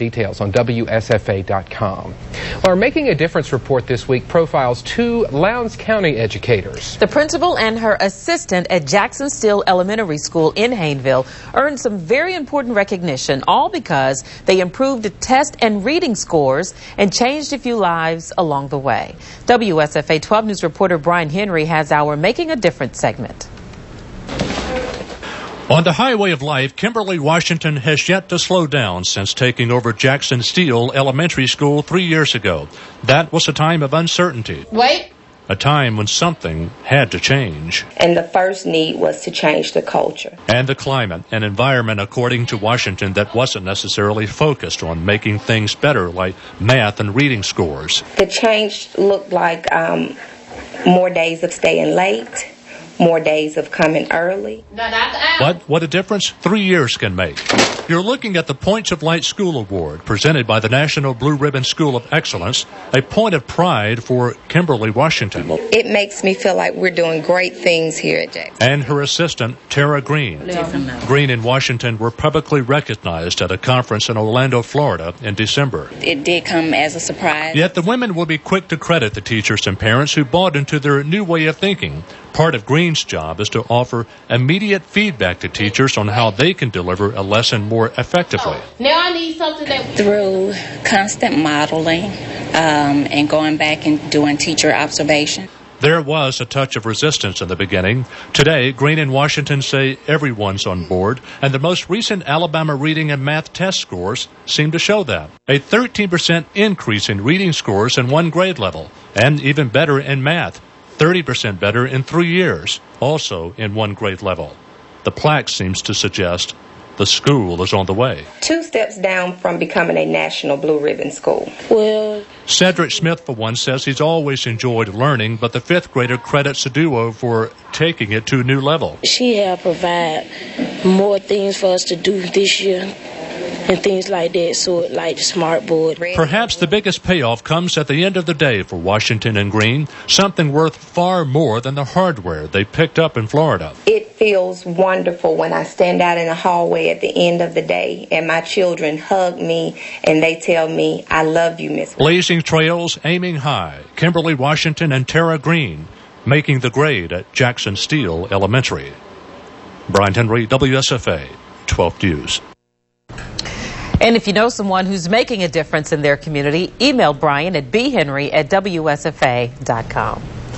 details on WSFA.com. Our Making a Difference report this week profiles two Lowndes County educators. The principal and her assistant at Jackson-Steele Elementary School in Hayneville earned some very important recognition, all because they improved the test and reading scores and changed a few lives along the way. WSFA 12 News reporter Brian Henry has our Making a Difference segment. On the highway of life, Kimberly Washington has yet to slow down since taking over Jackson-Steele Elementary School 3 years ago. That was a time of uncertainty. A time when something had to change. And the first need was to change the culture. And the climate and environment, according to Washington, that wasn't necessarily focused on making things better, like math and reading scores. The change looked like more days of staying late, more days of coming early. But what a difference 3 years can make. You're looking at the Points of Light School Award presented by the National Blue Ribbon School of Excellence, a point of pride for Kimberly Washington. It makes me feel like we're doing great things here at Jackson. And her assistant, Tara Green. Green and Washington were publicly recognized at a conference in Orlando, Florida in December. It did come as a surprise. Yet the women will be quick to credit the teachers and parents who bought into their new way of thinking. Part of Green's job is to offer immediate feedback to teachers on how they can deliver a lesson more effectively. Now I need something that... Through constant modeling and going back and doing teacher observation. There was a touch of resistance in the beginning. Today, Green and Washington say everyone's on board, and the most recent Alabama reading and math test scores seem to show that. A 13% increase in reading scores in one grade level, and even better in math. 30% better in 3 years, also in one grade level. The plaque seems to suggest the school is on the way. 2 steps down from becoming a national blue ribbon school. Cedric Smith, for one, says he's always enjoyed learning, but the 5th grader credits the duo for taking it to a new level. She helped provide more things for us to do this year and things like that, so like the smart board. Perhaps the biggest payoff comes at the end of the day for Washington and Green, something worth far more than the hardware they picked up in Florida. It feels wonderful when I stand out in the hallway at the end of the day and my children hug me and they tell me, I love you, Miss. Blazing trails, aiming high. Kimberly Washington and Tara Green making the grade at Jackson-Steele Elementary. Brian Henry, WSFA 12 News. And if you know someone who's making a difference in their community, email Brian at bhenry@wsfa.com.